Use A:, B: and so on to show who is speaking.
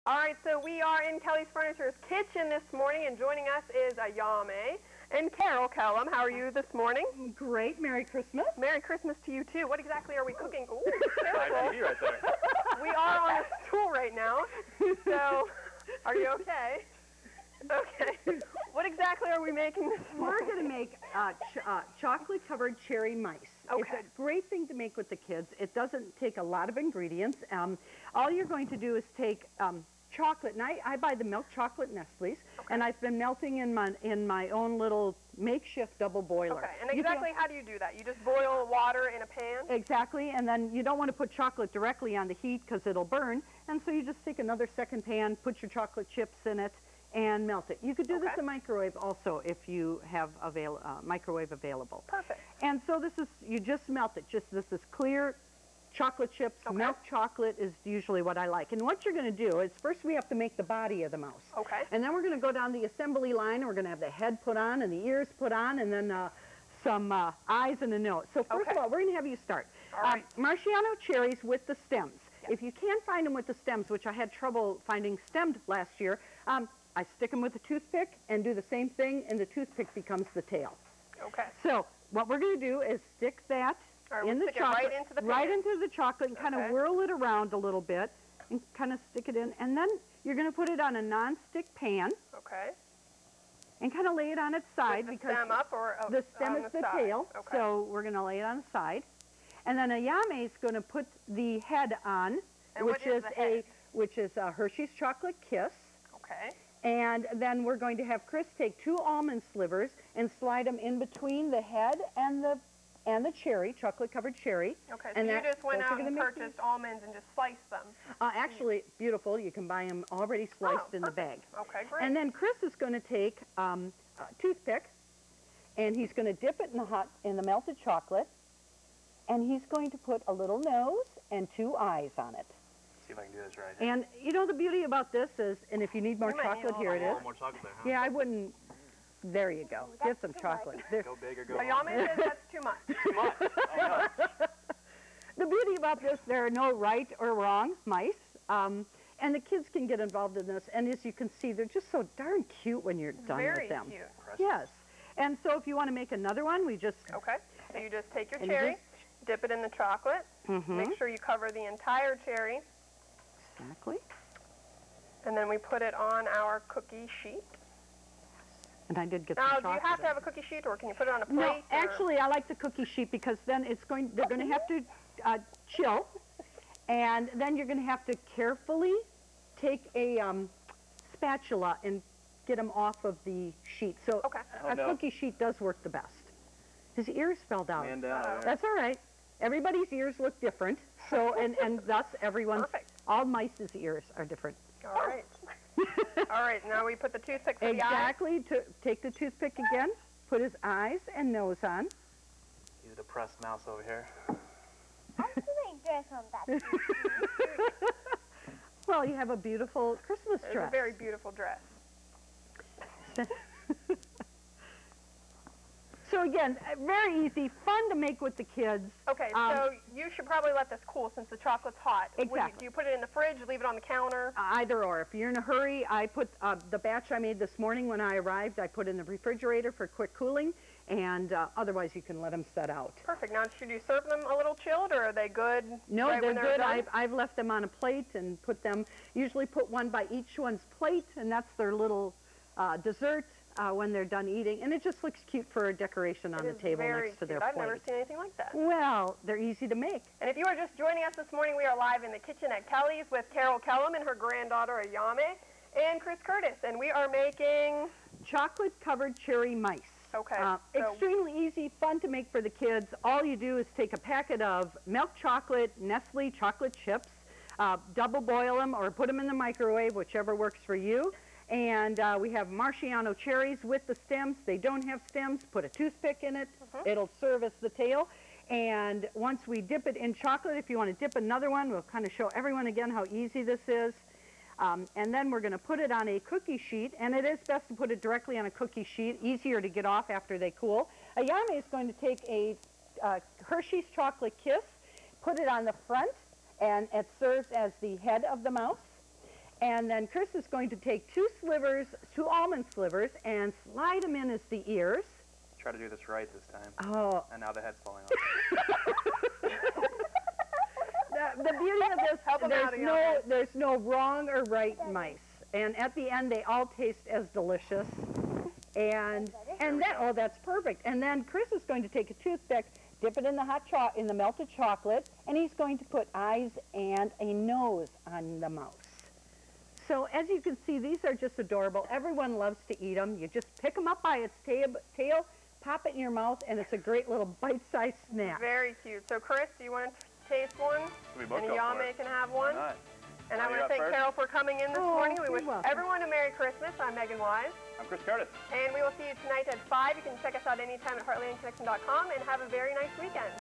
A: All right, so we are in Kelly's Furniture's kitchen this morning, and joining us is Ayame and Carol Kellum. How are you this morning?
B: Great. Merry Christmas.
A: Merry Christmas to you, too. What exactly are we cooking? Ooh,
C: Nice TV right there.
A: we are on a stool right now, so are you okay? Okay. What exactly are we making this morning?
B: We're going to make chocolate-covered cherry mice.
A: Okay.
B: It's a great thing to make with the kids. It doesn't take a lot of ingredients. All you're going to do is take chocolate, and I buy the milk chocolate Nestle's, and I've been melting in my own little makeshift double boiler.
A: Okay, and exactly how do you do that? You just boil water in a pan?
B: Exactly, and then you don't want to put chocolate directly on the heat because it'll burn, and so you just take another second pan, put your chocolate chips in it, and melt it. You could do this in microwave also if you have microwave available.
A: Perfect.
B: And so this is, you just melt it. This is clear chocolate chips. Milk chocolate is usually what I like. And what you're going to do is first we have to make the body of the mouse.
A: Okay.
B: And then we're going to go down the assembly line, and we're going to have the head put on and the ears put on, and then some eyes and a nose. So first of all, we're going to have you start.
A: All right.
B: Marciano cherries with the stems. Yes. If you can't find them with the stems, which I had trouble finding stemmed last year, I stick them with a toothpick and do the same thing, and the toothpick becomes the tail. Okay. So what we're going to do is stick that in the chocolate, right into the chocolate, and kind of whirl it around a little bit, and kind of stick it in, and then you're going to put it on a non-stick pan. Okay. And kind of lay it on its side because
A: stem up or
B: the stem is the tail. Okay. So we're going to lay it on the side, and then Ayame is going to put the head on, which is a Hershey's Chocolate Kiss. Okay. And then we're going to have Chris take 2 almond slivers and slide them in between the head and the cherry, chocolate-covered cherry. Okay, so you just went out and purchased almonds and just sliced them. Actually, beautiful. You can buy them already sliced in the bag. Okay, great. And then Chris is going to take a toothpick, and he's going to dip it in the melted chocolate, and he's going to put a little nose and 2 eyes on it.
C: See if I can do this right.
B: And you know the beauty about this is, and if you need more chocolate, here it is.
C: More chocolate there, huh?
B: Yeah, I wouldn't. There you go. Get some chocolate.
C: Go big or go home.
A: Ayame says that's too much.
C: Too much. Oh, no.
B: The beauty about this, there are no right or wrong mice, and the kids can get involved in this. And as you can see, they're just so darn cute when you're done with them.
A: Very cute.
B: Yes. And so if you want to make another one, we just...
A: Okay. So you just take your cherry, dip it in the chocolate, make sure you cover the entire cherry.
B: Exactly.
A: And then we put it on our cookie sheet.
B: And I did get some chocolate.
A: Now, do you have to have a cookie sheet, or can you put it on a plate?
B: No, actually, I like the cookie sheet because then they're going to have to chill, and then you're going to have to carefully take a spatula and get them off of the sheet. So a cookie sheet does work the best. His ears fell down. That's all right. Everybody's ears look different, so and thus everyone's. All mice's ears are different.
A: All right. All right, now we put the toothpick for the eyes.
B: Exactly. Take the toothpick again, put his eyes and nose on.
C: He's a depressed mouse over here.
D: I'm doing dress on that.
B: Well, you have a beautiful Christmas dress.
A: It's a very beautiful dress.
B: So again, very easy, fun to make with the kids.
A: Okay, so you should probably let this cool since the chocolate's hot.
B: Exactly.
A: Do you put it in the fridge, leave it on the counter?
B: Either or. If you're in a hurry, I put the batch I made this morning when I arrived, I put in the refrigerator for quick cooling, and otherwise you can let them set out.
A: Perfect. Now, should you serve them a little chilled, or are they good?
B: No, they're good. I've left them on a plate and usually put one by each one's plate, and that's their little dessert. When they're done eating, and it just looks cute for a decoration on the table next to their plate.
A: I've never seen anything like that.
B: Well, they're easy to make.
A: And if you are just joining us this morning, we are live in the kitchen at Kelly's with Carol Kellum and her granddaughter Ayame and Chris Curtis, and we are making
B: chocolate-covered cherry mice.
A: Okay.
B: Extremely easy, fun to make for the kids. All you do is take a packet of milk chocolate, Nestle chocolate chips, double boil them or put them in the microwave, whichever works for you. And we have Marciano cherries with the stems. They don't have stems. Put a toothpick in it. It'll serve as the tail. And once we dip it in chocolate, if you want to dip another one, we'll kind of show everyone again how easy this is. And then we're going to put it on a cookie sheet. And it is best to put it directly on a cookie sheet, easier to get off after they cool. Ayame is going to take a Hershey's Chocolate Kiss, put it on the front, and it serves as the head of the mouse. And then Chris is going to take two almond slivers, and slide them in as the ears.
C: Try to do this right this time.
B: Oh.
C: And now the head's falling off.
B: The beauty of this, there's no wrong or right mice. And at the end, they all taste as delicious. And that's perfect. And then Chris is going to take a toothpick, dip it in the melted chocolate, and he's going to put eyes and a nose on the mouse. So as you can see, these are just adorable. Everyone loves to eat them. You just pick them up by its tail, pop it in your mouth, and it's a great little bite-sized snack.
A: Very cute. So Chris, do you want to taste one?
C: We both
A: And
C: go for
A: Yame
C: it.
A: can have one.
C: Why not?
A: And I
C: You
A: want to
C: got
A: thank
C: first?
A: Carol for coming in this morning. We wish
B: you're welcome.
A: everyone a Merry Christmas. I'm Megan Wise.
C: I'm Chris Curtis.
A: And we will see you tonight at 5. You can check us out anytime at heartlandconnection.com and have a very nice weekend.